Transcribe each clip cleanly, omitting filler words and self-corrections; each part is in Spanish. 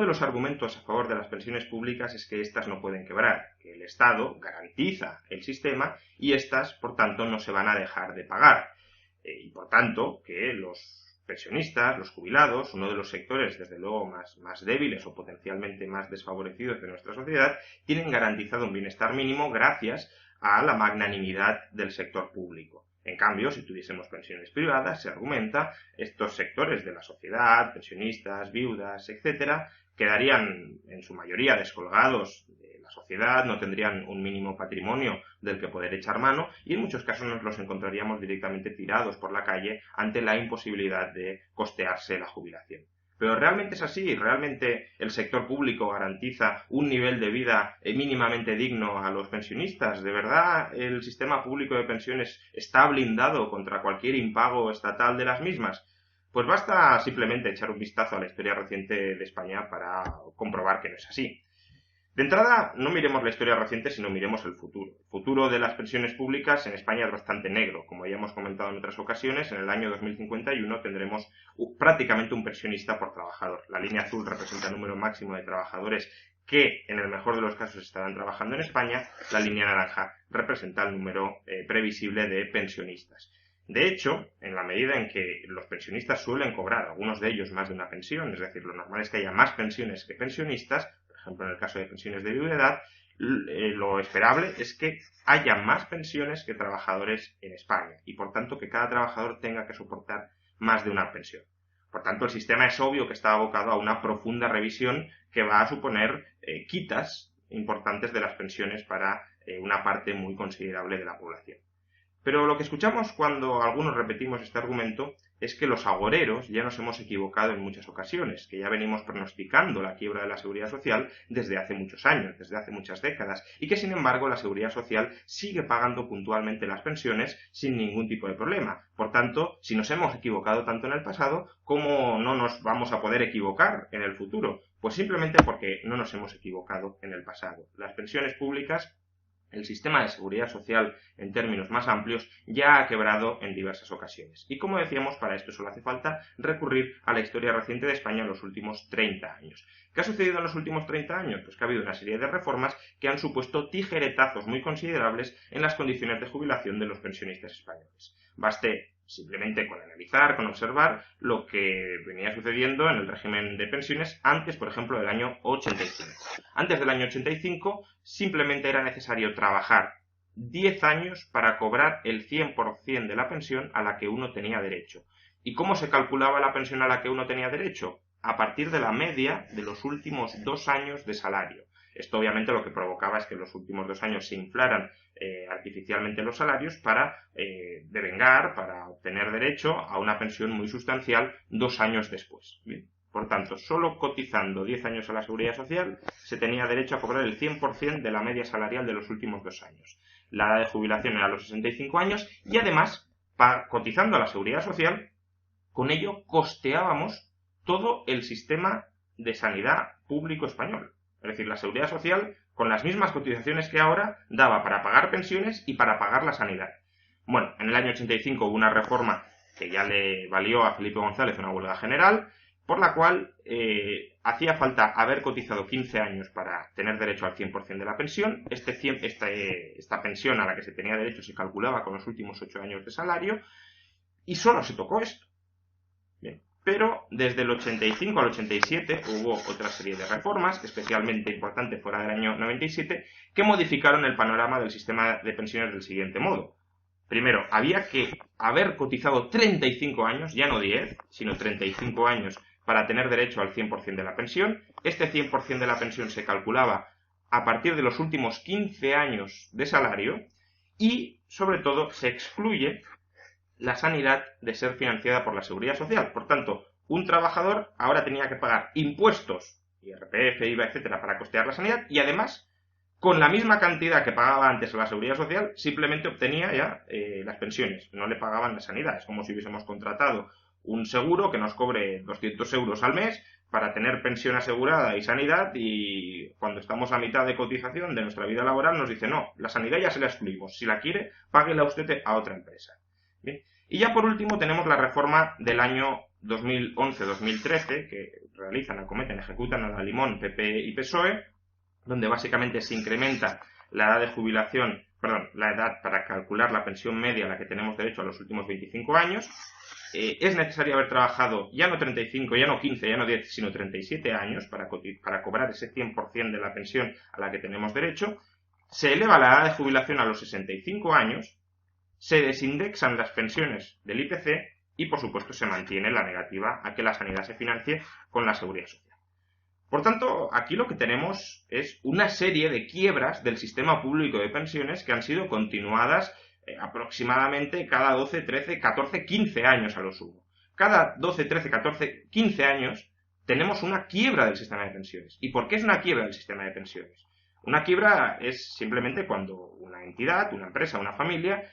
de los argumentos a favor de las pensiones públicas es que éstas no pueden quebrar, que el Estado garantiza el sistema y éstas, por tanto, no se van a dejar de pagar. Y, por tanto, que los pensionistas, los jubilados, uno de los sectores, desde luego, más débiles o potencialmente más desfavorecidos de nuestra sociedad, tienen garantizado un bienestar mínimo gracias a la magnanimidad del sector público. En cambio, si tuviésemos pensiones privadas, se argumenta, estos sectores de la sociedad, pensionistas, viudas, etcétera, quedarían en su mayoría descolgados de la sociedad, no tendrían un mínimo patrimonio del que poder echar mano y en muchos casos nos los encontraríamos directamente tirados por la calle ante la imposibilidad de costearse la jubilación. Pero ¿realmente es así? ¿Realmente el sector público garantiza un nivel de vida mínimamente digno a los pensionistas? ¿De verdad el sistema público de pensiones está blindado contra cualquier impago estatal de las mismas? Pues basta simplemente echar un vistazo a la historia reciente de España para comprobar que no es así. De entrada, no miremos la historia reciente, sino miremos el futuro. El futuro de las pensiones públicas en España es bastante negro. Como ya hemos comentado en otras ocasiones, en el año 2051 tendremos prácticamente un pensionista por trabajador. La línea azul representa el número máximo de trabajadores que, en el mejor de los casos, estarán trabajando en España. La línea naranja representa el número previsible de pensionistas. De hecho, en la medida en que los pensionistas suelen cobrar, algunos de ellos más de una pensión, es decir, lo normal es que haya más pensiones que pensionistas, por ejemplo en el caso de pensiones de viudedad, lo esperable es que haya más pensiones que trabajadores en España y por tanto que cada trabajador tenga que soportar más de una pensión. Por tanto, el sistema es obvio que está abocado a una profunda revisión que va a suponer quitas importantes de las pensiones para una parte muy considerable de la población. Pero lo que escuchamos cuando algunos repetimos este argumento es que los agoreros ya nos hemos equivocado en muchas ocasiones, que ya venimos pronosticando la quiebra de la seguridad social desde hace muchos años, desde hace muchas décadas, y que sin embargo la seguridad social sigue pagando puntualmente las pensiones sin ningún tipo de problema. Por tanto, si nos hemos equivocado tanto en el pasado, ¿cómo no nos vamos a poder equivocar en el futuro? Pues simplemente porque no nos hemos equivocado en el pasado. Las pensiones públicas, el sistema de seguridad social en términos más amplios ya ha quebrado en diversas ocasiones. Y como decíamos, para esto solo hace falta recurrir a la historia reciente de España en los últimos 30 años. ¿Qué ha sucedido en los últimos 30 años? Pues que ha habido una serie de reformas que han supuesto tijeretazos muy considerables en las condiciones de jubilación de los pensionistas españoles. Baste simplemente con analizar, con observar lo que venía sucediendo en el régimen de pensiones antes, por ejemplo, del año 85. Antes del año 85 simplemente era necesario trabajar 10 años para cobrar el 100% de la pensión a la que uno tenía derecho. ¿Y cómo se calculaba la pensión a la que uno tenía derecho? A partir de la media de los últimos 2 años de salario. Esto obviamente lo que provocaba es que en los últimos 2 años se inflaran artificialmente los salarios para devengar, para obtener derecho a una pensión muy sustancial 2 años después. Bien. Por tanto, solo cotizando 10 años a la seguridad social se tenía derecho a cobrar el 100% de la media salarial de los últimos 2 años. La edad de jubilación era los 65 años y además, cotizando a la seguridad social, con ello costeábamos todo el sistema de sanidad público español. Es decir, la seguridad social, con las mismas cotizaciones que ahora, daba para pagar pensiones y para pagar la sanidad. Bueno, en el año 85 hubo una reforma que ya le valió a Felipe González una huelga general, por la cual hacía falta haber cotizado 15 años para tener derecho al 100% de la pensión. Esta pensión a la que se tenía derecho se calculaba con los últimos 8 años de salario y solo se tocó esto. Bien. Pero desde el 85 al 87 hubo otra serie de reformas, especialmente importantes fuera del año 97, que modificaron el panorama del sistema de pensiones del siguiente modo. Primero, había que haber cotizado 35 años, ya no 10, sino 35 años para tener derecho al 100% de la pensión. Este 100% de la pensión se calculaba a partir de los últimos 15 años de salario y, sobre todo, se excluye la sanidad de ser financiada por la seguridad social. Por tanto, un trabajador ahora tenía que pagar impuestos, IRPF, IVA, etcétera, para costear la sanidad y además, con la misma cantidad que pagaba antes a la seguridad social, simplemente obtenía ya las pensiones, no le pagaban la sanidad. Es como si hubiésemos contratado un seguro que nos cobre 200 euros al mes para tener pensión asegurada y sanidad y cuando estamos a mitad de cotización de nuestra vida laboral nos dice no, la sanidad ya se la excluimos, si la quiere, páguela usted a otra empresa. Bien. Y ya por último tenemos la reforma del año 2011-2013, que acometen, ejecutan a la limón PP y PSOE, donde básicamente se incrementa la edad de jubilación, la edad para calcular la pensión media a la que tenemos derecho a los últimos 25 años. Es necesario haber trabajado ya no 35, ya no 15, ya no 10, sino 37 años para cobrar ese 100% de la pensión a la que tenemos derecho. Se eleva la edad de jubilación a los 65 años, se desindexan las pensiones del IPC y, por supuesto, se mantiene la negativa a que la sanidad se financie con la seguridad social. Por tanto, aquí lo que tenemos es una serie de quiebras del sistema público de pensiones que han sido continuadas aproximadamente cada 12, 13, 14, 15 años a lo sumo. Cada 12, 13, 14, 15 años tenemos una quiebra del sistema de pensiones. ¿Y por qué es una quiebra del sistema de pensiones? Una quiebra es simplemente cuando una entidad, una empresa, una familia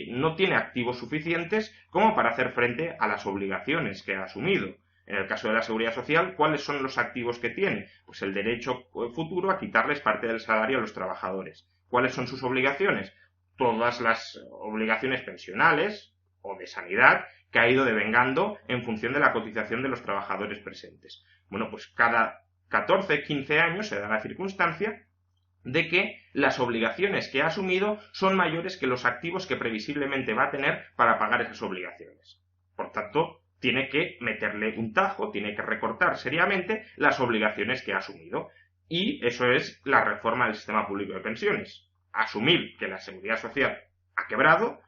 no tiene activos suficientes como para hacer frente a las obligaciones que ha asumido. En el caso de la seguridad social, ¿cuáles son los activos que tiene? Pues el derecho futuro a quitarles parte del salario a los trabajadores. ¿Cuáles son sus obligaciones? Todas las obligaciones pensionales o de sanidad que ha ido devengando en función de la cotización de los trabajadores presentes. Bueno, pues cada 14, 15 años se da la circunstancia de que las obligaciones que ha asumido son mayores que los activos que previsiblemente va a tener para pagar esas obligaciones. Por tanto, tiene que meterle un tajo, tiene que recortar seriamente las obligaciones que ha asumido. Y eso es la reforma del sistema público de pensiones. Asumir que la seguridad social ha quebrado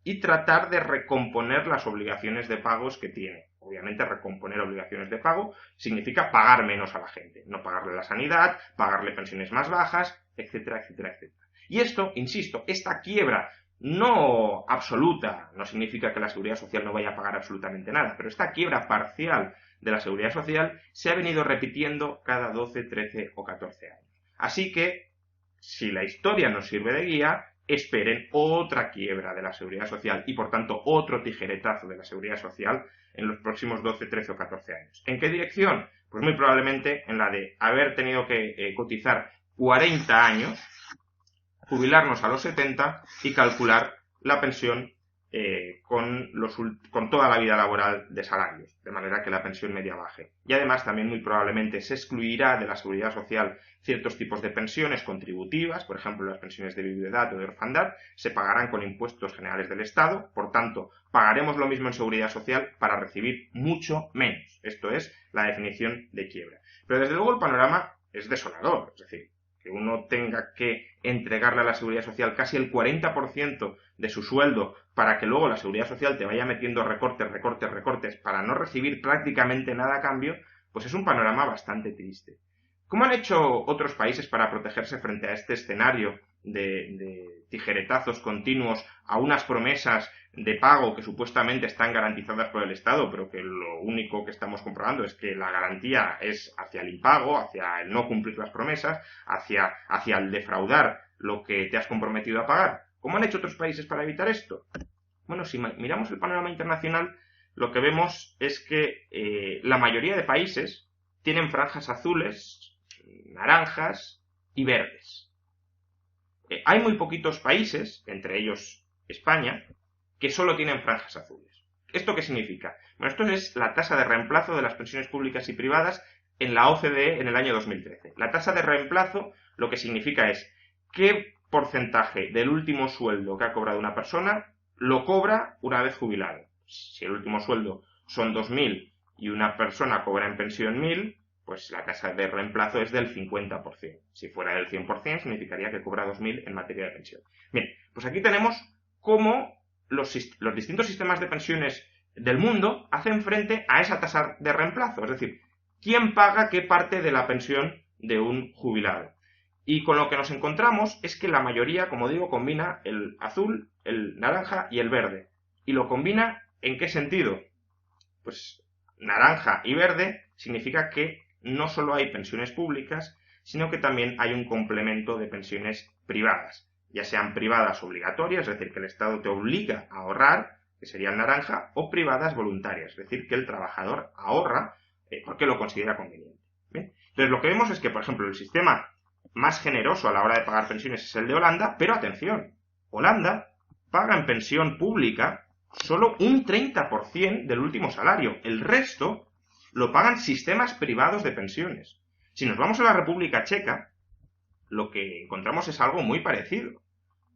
y tratar de recomponer las obligaciones de pagos que tiene. Obviamente, recomponer obligaciones de pago significa pagar menos a la gente, no pagarle la sanidad, pagarle pensiones más bajas, etcétera, etcétera, etcétera. Y esto, insisto, esta quiebra no absoluta, no significa que la seguridad social no vaya a pagar absolutamente nada, pero esta quiebra parcial de la seguridad social se ha venido repitiendo cada 12, 13 o 14 años. Así que, si la historia nos sirve de guía, esperen otra quiebra de la seguridad social y, por tanto, otro tijeretazo de la seguridad social en los próximos 12, 13 o 14 años. ¿En qué dirección? Pues muy probablemente en la de haber tenido que cotizar 40 años, jubilarnos a los 70 y calcular la pensión con toda la vida laboral de salarios, de manera que la pensión media baje. Y además también muy probablemente se excluirá de la seguridad social ciertos tipos de pensiones contributivas, por ejemplo las pensiones de viudedad o de orfandad, se pagarán con impuestos generales del Estado, por tanto pagaremos lo mismo en seguridad social para recibir mucho menos. Esto es la definición de quiebra. Pero desde luego el panorama es desolador, es decir, que uno tenga que entregarle a la seguridad social casi el 40% de su sueldo para que luego la seguridad social te vaya metiendo recortes para no recibir prácticamente nada a cambio, pues es un panorama bastante triste. ¿Cómo han hecho otros países para protegerse frente a este escenario de tijeretazos continuos a unas promesas de pago que supuestamente están garantizadas por el Estado, pero que lo único que estamos comprobando es que la garantía es hacia el impago, hacia el no cumplir las promesas, hacia el defraudar lo que te has comprometido a pagar? ¿Cómo han hecho otros países para evitar esto? Bueno, si miramos el panorama internacional, lo que vemos es que la mayoría de países tienen franjas azules, naranjas y verdes. Hay muy poquitos países, entre ellos España, que solo tienen franjas azules. ¿Esto qué significa? Bueno, esto es la tasa de reemplazo de las pensiones públicas y privadas en la OCDE en el año 2013. La tasa de reemplazo lo que significa es qué porcentaje del último sueldo que ha cobrado una persona lo cobra una vez jubilado. Si el último sueldo son 2.000 y una persona cobra en pensión 1.000, pues la tasa de reemplazo es del 50%. Si fuera del 100%, significaría que cobra 2.000 en materia de pensión. Bien, pues aquí tenemos cómo los distintos sistemas de pensiones del mundo hacen frente a esa tasa de reemplazo. Es decir, ¿quién paga qué parte de la pensión de un jubilado? Y con lo que nos encontramos es que la mayoría, como digo, combina el azul, el naranja y el verde. ¿Y lo combina en qué sentido? Pues naranja y verde significa que no solo hay pensiones públicas, sino que también hay un complemento de pensiones privadas, ya sean privadas obligatorias, es decir, que el Estado te obliga a ahorrar, que sería el naranja, o privadas voluntarias, es decir, que el trabajador ahorra porque lo considera conveniente. ¿Bien? Entonces, lo que vemos es que, por ejemplo, el sistema más generoso a la hora de pagar pensiones es el de Holanda, pero atención, Holanda paga en pensión pública solo un 30% del último salario. El resto lo pagan sistemas privados de pensiones. Si nos vamos a la República Checa, lo que encontramos es algo muy parecido.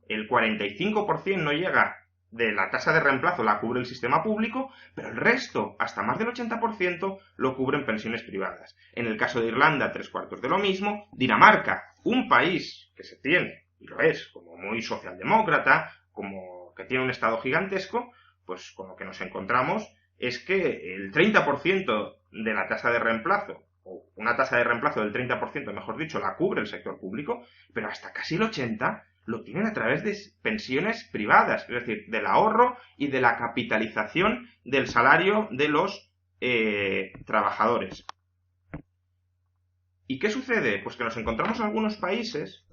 El 45% no llega de la tasa de reemplazo, la cubre el sistema público, pero el resto, hasta más del 80%, lo cubren pensiones privadas. En el caso de Irlanda, 3/4 de lo mismo. Dinamarca, un país que se tiene, y lo es, como muy socialdemócrata, como que tiene un estado gigantesco, pues con lo que nos encontramos es que el 30% de la tasa de reemplazo, o una tasa de reemplazo del 30%, mejor dicho, la cubre el sector público, pero hasta casi el 80% lo tienen a través de pensiones privadas, es decir, del ahorro y de la capitalización del salario de los trabajadores. ¿Y qué sucede? Pues que nos encontramos en algunos países,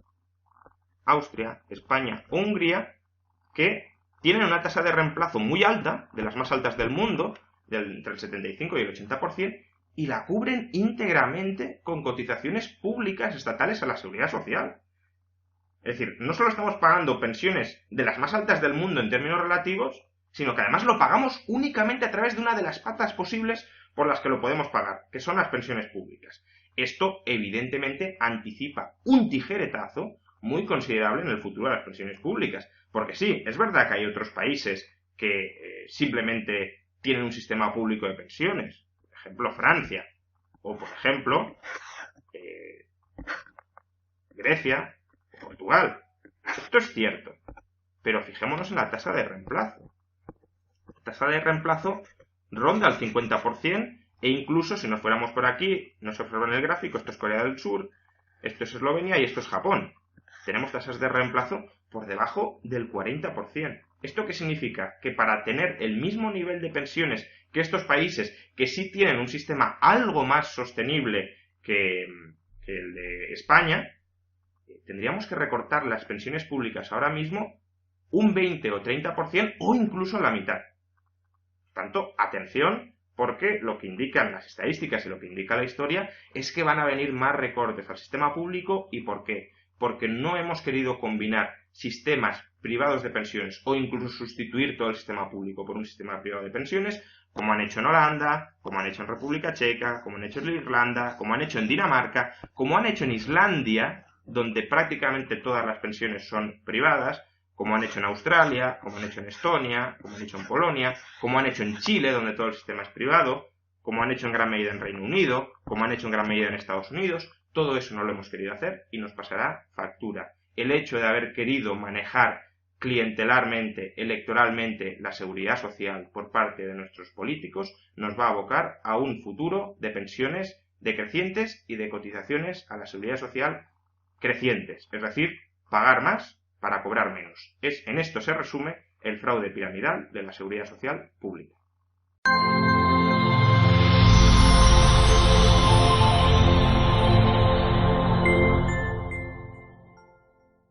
Austria, España o Hungría, que tienen una tasa de reemplazo muy alta, de las más altas del mundo, entre el 75 y el 80%, y la cubren íntegramente con cotizaciones públicas estatales a la seguridad social. Es decir, no solo estamos pagando pensiones de las más altas del mundo en términos relativos, sino que además lo pagamos únicamente a través de una de las patas posibles por las que lo podemos pagar, que son las pensiones públicas. Esto, evidentemente, anticipa un tijeretazo muy considerable en el futuro de las pensiones públicas. Porque sí, es verdad que hay otros países que simplemente tienen un sistema público de pensiones. Por ejemplo, Francia. O, por ejemplo, Grecia, Portugal. Esto es cierto, pero fijémonos en la tasa de reemplazo. La tasa de reemplazo ronda el 50% e incluso si nos fuéramos por aquí, nos observa en el gráfico, esto es Corea del Sur, esto es Eslovenia y esto es Japón. Tenemos tasas de reemplazo por debajo del 40%. ¿Esto qué significa? Que para tener el mismo nivel de pensiones que estos países, que sí tienen un sistema algo más sostenible que el de España, tendríamos que recortar las pensiones públicas ahora mismo un 20 o 30% o incluso la mitad. Por tanto, atención, porque lo que indican las estadísticas y lo que indica la historia es que van a venir más recortes al sistema público. ¿Y por qué? Porque no hemos querido combinar sistemas privados de pensiones o incluso sustituir todo el sistema público por un sistema privado de pensiones, como han hecho en Holanda, como han hecho en República Checa, como han hecho en Irlanda, como han hecho en Dinamarca, como han hecho en Islandia, donde prácticamente todas las pensiones son privadas, como han hecho en Australia, como han hecho en Estonia, como han hecho en Polonia, como han hecho en Chile, donde todo el sistema es privado, como han hecho en gran medida en Reino Unido, como han hecho en gran medida en Estados Unidos. Todo eso no lo hemos querido hacer y nos pasará factura. El hecho de haber querido manejar clientelarmente, electoralmente, la seguridad social por parte de nuestros políticos nos va a abocar a un futuro de pensiones decrecientes y de cotizaciones a la seguridad social crecientes, es decir, pagar más para cobrar menos. En esto se resume el fraude piramidal de la seguridad social pública.